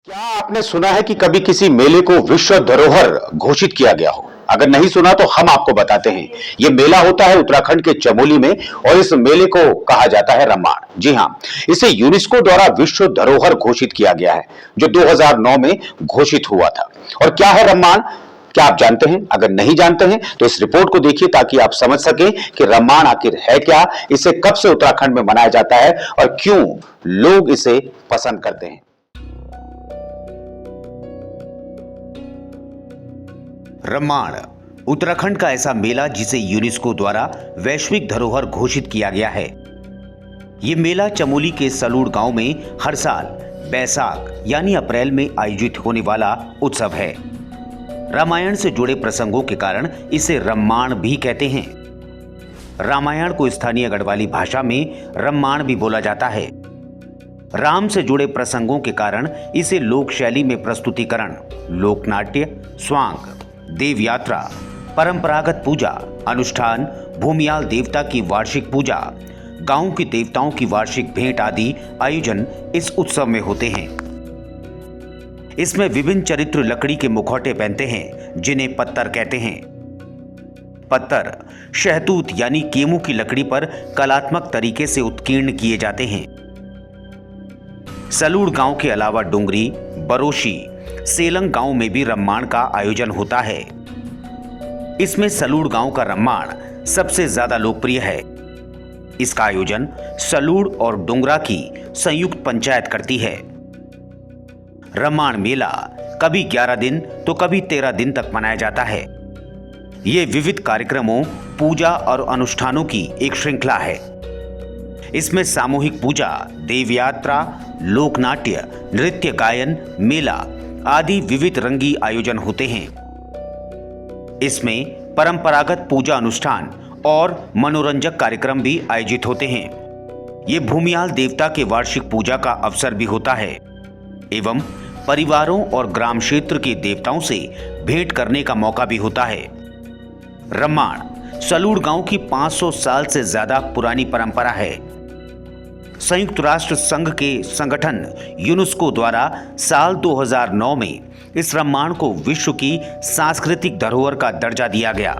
क्या आपने सुना है कि कभी किसी मेले को विश्व धरोहर घोषित किया गया हो? अगर नहीं सुना तो हम आपको बताते हैं। ये मेला होता है उत्तराखंड के चमोली में और इस मेले को कहा जाता है रम्माण। जी हां, इसे यूनेस्को द्वारा विश्व धरोहर घोषित किया गया है, जो 2009 में घोषित हुआ था। और क्या है रम्माण? क्या आप जानते हैं? अगर नहीं जानते हैं तो इस रिपोर्ट को देखिए ताकि आप समझ सकें कि रम्माण आखिर है क्या, इसे कब से उत्तराखंड में मनाया जाता है और क्यों लोग इसे पसंद करते हैं। रम्माण उत्तराखंड का ऐसा मेला जिसे यूनेस्को द्वारा वैश्विक धरोहर घोषित किया गया है। यह मेला चमोली के सलूड़ गांव में हर साल बैसाख यानी अप्रैल में आयोजित होने वाला उत्सव है। रामायण से जुड़े प्रसंगों के कारण इसे रम्माण भी कहते हैं। रामायण को स्थानीय गढ़वाली भाषा में रम्माण भी बोला जाता है। राम से जुड़े प्रसंगों के कारण इसे लोक शैली में प्रस्तुतिकरण, लोकनाट्य, स्वांग, देव यात्रा, परंपरागत पूजा, अनुष्ठान, भूमियाल देवता की वार्षिक पूजा, गांव के देवताओं की वार्षिक भेंट आदि आयोजन इस उत्सव में होते हैं। इसमें विभिन्न चरित्र लकड़ी के मुखौटे पहनते हैं, जिन्हें पत्तर कहते हैं। पत्तर शहतूत यानी केमू की लकड़ी पर कलात्मक तरीके से उत्कीर्ण किए जाते हैं। सलूड़ गांव के अलावा डुंगरी, बरोशी, सेलंग गांव में भी रम्माण का आयोजन होता है। इसमें सलूड़ गांव का रम्माण सबसे ज्यादा लोकप्रिय है। इसका आयोजन सलूड़ और डुंगरा की संयुक्त पंचायत करती है। रम्माण मेला कभी 11 दिन तो कभी 13 दिन तक मनाया जाता है। ये विविध कार्यक्रमों, पूजा और अनुष्ठानों की एक श्रृंखला है। इसमें सामूहिक पूजा, देव यात्रा, लोकनाट्य, नृत्य, गायन, मेला आदि विविध रंगी आयोजन होते हैं। इसमें परंपरागत पूजा अनुष्ठान और मनोरंजक कार्यक्रम भी आयोजित होते हैं। ये भूमियाल देवता के वार्षिक पूजा का अवसर भी होता है एवं परिवारों और ग्राम क्षेत्र के देवताओं से भेंट करने का मौका भी होता है। रम्माण सलूड़ गांव की 500 साल से ज्यादा पुरानी परंपरा है। संयुक्त राष्ट्र संघ के संगठन यूनेस्को द्वारा साल 2009 में इस रम्माण को विश्व की सांस्कृतिक धरोहर का दर्जा दिया गया।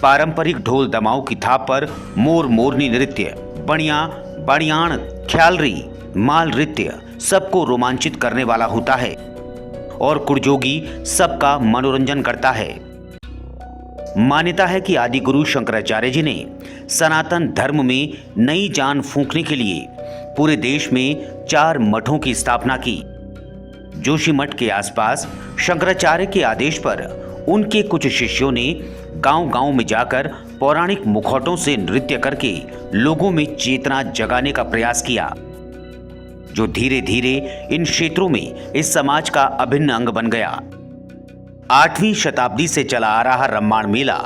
पारंपरिक ढोल दमाऊ की थाप पर मोर मोरनी नृत्य, बणिया, बणियाण, ख्यालरी, माल नृत्य सबको रोमांचित करने वाला होता है और कुड़जोगी सबका मनोरंजन करता है। मान्यता है कि आदि गुरु शंकराचार्य जी ने सनातन धर्म में नई जान फूंकने के लिए पूरे देश में 4 मठों की स्थापना की। जोशी मठ के आसपास शंकराचार्य के आदेश पर उनके कुछ शिष्यों ने गांव-गांव में जाकर पौराणिक मुखौटों से नृत्य करके लोगों में चेतना जगाने का प्रयास किया, जो धीरे धीरे इन क्षेत्रों में इस समाज का अभिन्न अंग बन गया। 8वीं शताब्दी से चला आ रहा रम्माण मेला,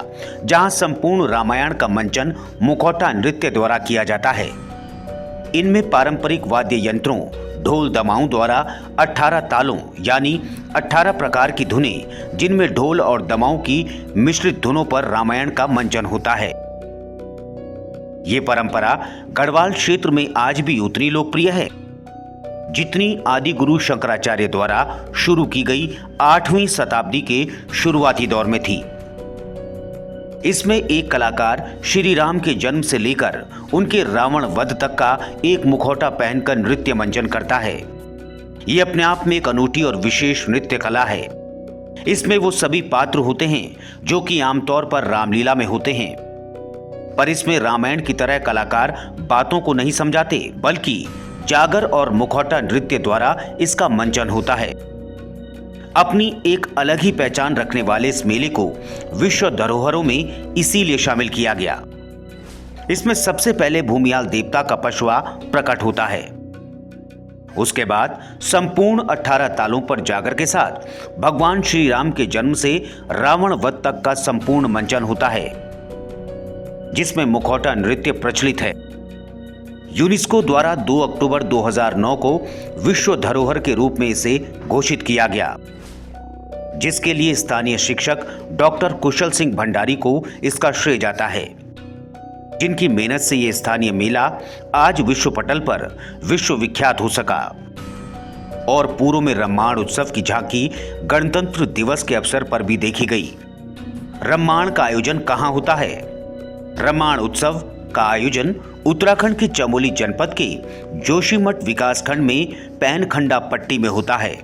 जहां संपूर्ण रामायण का मंचन मुखौटा नृत्य द्वारा किया जाता है। इनमें पारंपरिक वाद्य यंत्रों, ढोल दमाऊं द्वारा 18 तालों यानी 18 प्रकार की धुनें, जिनमें ढोल और दमाऊं की मिश्रित धुनों पर रामायण का मंचन होता है। ये परंपरा गढ़वाल क्षेत्र में आज भी उतनी लोकप्रिय है जितनी आदि गुरु शंकराचार्य द्वारा शुरू की गई 8वीं शताब्दी के शुरुआती दौर में थी। इसमें एक कलाकार श्री राम के जन्म से लेकर उनके रावण वध तक का एक मुखौटा पहनकर नृत्य मंचन करता है। ये अपने आप में एक अनूठी और विशेष नृत्य कला है। इसमें वो सभी पात्र होते हैं जो कि आमतौर पर रामलीला में होते हैं, पर इसमें रामायण की तरह कलाकार बातों को नहीं समझाते, बल्कि जागर और मुखौटा नृत्य द्वारा इसका मंचन होता है। अपनी एक अलग ही पहचान रखने वाले इस मेले को विश्व धरोहरों में इसीलिए शामिल किया गया। इसमें सबसे पहले भूमियाल देवता का पशुआ प्रकट होता है। उसके बाद संपूर्ण 18 तालों पर जागर के साथ भगवान श्री राम के जन्म से रावण वध तक का संपूर्ण मंचन होता है, जिसमें मुखौटा नृत्य प्रचलित है। यूनेस्को द्वारा 2 अक्टूबर 2009 को विश्व धरोहर के रूप में इसे घोषित किया गया, जिसके लिए स्थानीय शिक्षक डॉक्टर कुशल सिंह भंडारी को इसका श्रेय जाता है, जिनकी मेहनत से ये स्थानीय मेला आज विश्व पटल पर विश्व विख्यात हो सका। और पूर्व में रम्माण उत्सव की झांकी गणतंत्र दिवस के अवसर पर भी देखी गई। रम्माण का आयोजन कहाँ होता है? रम्माण उत्सव का आयोजन उत्तराखंड के चमोली जनपद के जोशीमठ विकासखंड में पैनखंडा पट्टी में होता है।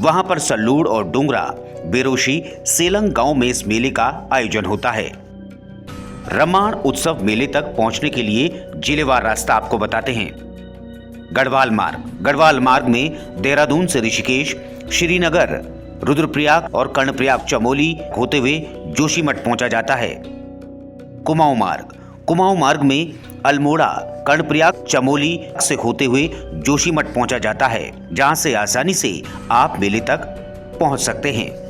वहां पर सल्लूड़ और डुंगरा, बेरोशी, सेलंग गांव में इस मेले का आयोजन होता है। रम्माण उत्सव मेले तक पहुंचने के लिए जिलेवार रास्ता आपको बताते हैं। गढ़वाल मार्ग में देहरादून से ऋषिकेश, श्रीनगर, रुद्रप्रयाग और कर्णप्रयाग चमोली होते हुए जोशीमठ पहुंचा जाता है। कुमाऊं मार्ग में अल्मोड़ा, कर्णप्रयाग, चमोली से होते हुए जोशीमठ पहुंचा जाता है, जहां से आसानी से आप मेले तक पहुंच सकते हैं।